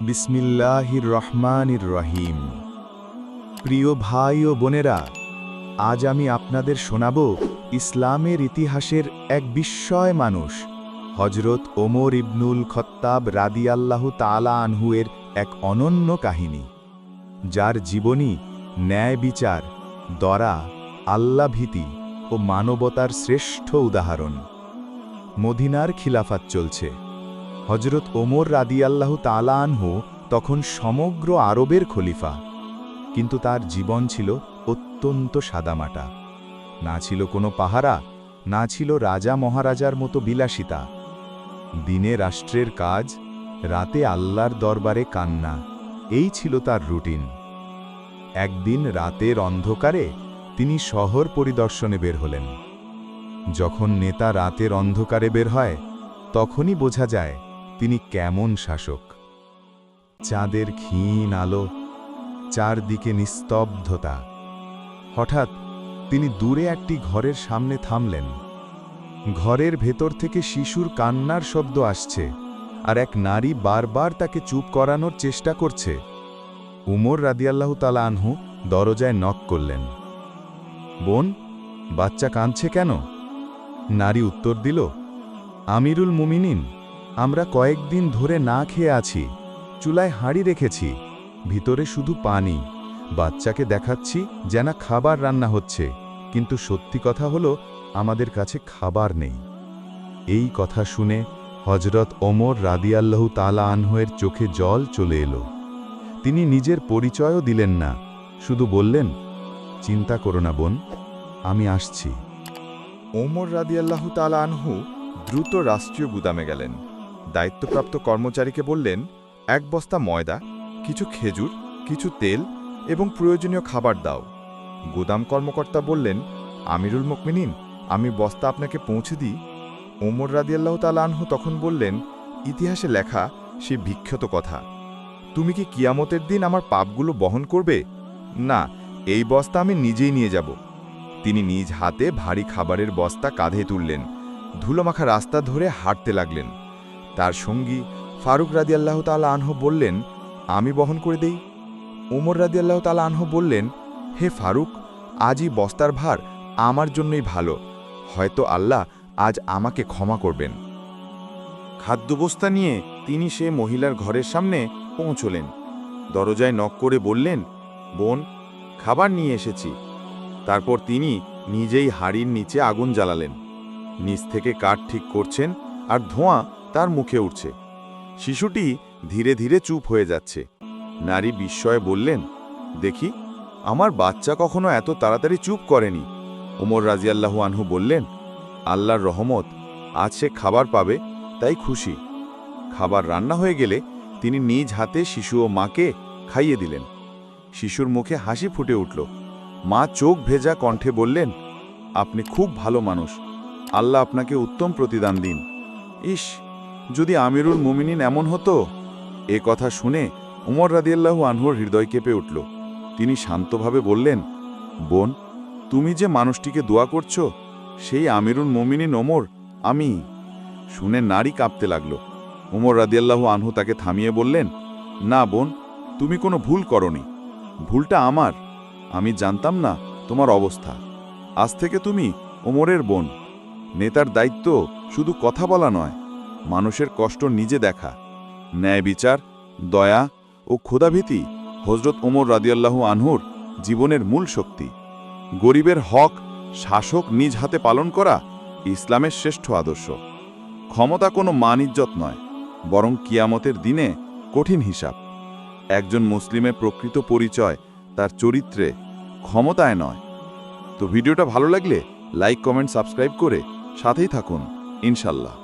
বিসমিল্লাহির রহমানির রহিম। প্রিয় ভাই ও বোনেরা, আজ আমি আপনাদের শোনাব ইসলামের ইতিহাসের এক বিস্ময় মানুষ, হজরত ওমর ইবনুল খত্তাব রাদিয়াল্লাহু তাআলা আনহু-এর এক অনন্য কাহিনী, যার জীবনী ন্যায় বিচার, দয়া, আল্লাহভীতি ও মানবতার শ্রেষ্ঠ উদাহরণ। মদিনার খিলাফত চলছে। হজরত ওমর রাদিয়াল্লাহু তাআলা আনহু তখন সমগ্র আরবের খলিফা, কিন্তু তার জীবন ছিল অত্যন্ত সাদামাটা। না ছিল কোনো পাহারা, না ছিল রাজা মহারাজার মতো বিলাসিতা। দিনে রাষ্ট্রের কাজ, রাতে আল্লাহর দরবারে কান্না, এই ছিল তার রুটিন। একদিন রাতের অন্ধকারে তিনি শহর পরিদর্শনে বের হলেন। যখন নেতা রাতের অন্ধকারে বের হয়, তখনই বোঝা যায় তিনি কেমন শাসক। চাঁদের ক্ষীণ আলো, চারদিকে নিস্তব্ধতা। হঠাৎ তিনি দূরে একটি ঘরের সামনে থামলেন। ঘরের ভেতর থেকে শিশুর কান্নার শব্দ আসছে, আর এক নারী বারবার তাকে চুপ করানোর চেষ্টা করছে। উমর রাদিয়াল্লাহু তাআলা আনহু দরজায় নক করলেন। বোন, বাচ্চা কাঁদছে কেন? নারী উত্তর দিল, আমিরুল মুমিনিন, আমরা কয়েকদিন ধরে না খেয়ে আছি, চুলায় হাঁড়ি রেখেছি, ভিতরে শুধু পানি। বাচ্চাকে দেখাচ্ছি যেন খাবার রান্না হচ্ছে, কিন্তু সত্যি কথা হলো আমাদের কাছে খাবার নেই। এই কথা শুনে হজরত ওমর রাদিয়াল্লাহু তাআলা আনহু-এর চোখে জল চলে এলো। তিনি নিজের পরিচয়ও দিলেন না, শুধু বললেন, চিন্তা করো না বোন, আমি আসছি। ওমর রাদিয়াল্লাহু তাআলা আনহু দ্রুত রাষ্ট্রীয় গুদামে গেলেন। দায়িত্বপ্রাপ্ত কর্মচারীকে বললেন, এক বস্তা ময়দা, কিছু খেজুর, কিছু তেল এবং প্রয়োজনীয় খাবার দাও। গুদাম কর্মকর্তা বললেন, আমিরুল মুমিনিন, আমি বস্তা আপনাকে পৌঁছে দিই। ওমর রাদিয়াল্লাহু তাআলা আনহু তখন বললেন, ইতিহাসে লেখা সে বিখ্যাত কথা, তুমি কি কিয়ামতের দিন আমার পাপগুলো বহন করবে? না, এই বস্তা আমি নিজেই নিয়ে যাব। তিনি নিজ হাতে ভারী খাবারের বস্তা কাঁধে তুললেন, ধুলোমাখা রাস্তা ধরে হাঁটতে লাগলেন। তার সঙ্গী ফারুক রাদিয়াল্লাহু তাআলা আনহু বললেন, আমি বহন করে দেই। ওমর রাদিয়াল্লাহু তাআলা আনহু বললেন, হে ফারুক, আজই বস্তার ভার আমার জন্যই ভালো, হয়তো আল্লাহ আজ আমাকে ক্ষমা করবেন। খাদ্যবস্তা নিয়ে তিনি সে মহিলার ঘরের সামনে পৌঁছলেন। দরজায় নক করে বললেন, বোন, খাবার নিয়ে এসেছি। তারপর তিনি নিজেই হাড়ির নিচে আগুন জ্বালালেন। নিচ থেকে কাঠ ঠিক করছেন, আর ধোঁয়া তার মুখে উঠছে। শিশুটি ধীরে ধীরে চুপ হয়ে যাচ্ছে। নারী বিস্ময়ে বললেন, দেখি, আমার বাচ্চা কখনো এত তাড়াতাড়ি চুপ করেনি। ওমর রাদিয়াল্লাহু আনহু বললেন, আল্লাহর রহমত, আজ সে খাবার পাবে, তাই খুশি। খাবার রান্না হয়ে গেলে তিনি নিজ হাতে শিশু ও মাকে খাইয়ে দিলেন। শিশুর মুখে হাসি ফুটে উঠল। মা চোখ ভেজা কণ্ঠে বললেন, আপনি খুব ভালো মানুষ, আল্লাহ আপনাকে উত্তম প্রতিদান দিন। ইস, যদি আমিরুল মুমিনিন এমন হতো! এ কথা শুনে ওমর রাদিয়াল্লাহু আনহুর হৃদয় কেঁপে উঠল। তিনি শান্তভাবে বললেন, বোন, তুমি যে মানুষটিকে দোয়া করছো, সেই আমিরুল মুমিনিন ওমর আমি। শুনে নারী কাঁপতে লাগল। ওমর রাদিয়াল্লাহু আনহু তাকে থামিয়ে বললেন, না বোন, তুমি কোনো ভুল করনি, ভুলটা আমার। আমি জানতাম না তোমার অবস্থা। আজ থেকে তুমি ওমরের বোন। নেতার দায়িত্ব শুধু কথা বলা নয়, মানুষের কষ্ট নিজে দেখা। ন্যায় বিচার, দয়া ও ক্ষুধাভীতি হযরত ওমর রাদিয়াল্লাহু আনহুর জীবনের মূল শক্তি। গরিবের হক শাসক নিজ হাতে পালন করা ইসলামের শ্রেষ্ঠ আদর্শ। ক্ষমতা কোনো মান ইজ্জত নয়, বরং কিয়ামতের দিনে কঠিন হিসাব। একজন মুসলিমের প্রকৃত পরিচয় তার চরিত্রে, ক্ষমতায় নয়। তো ভিডিওটা ভালো লাগলে লাইক, কমেন্ট, সাবস্ক্রাইব করে সাথেই থাকুন, ইনশাল্লাহ।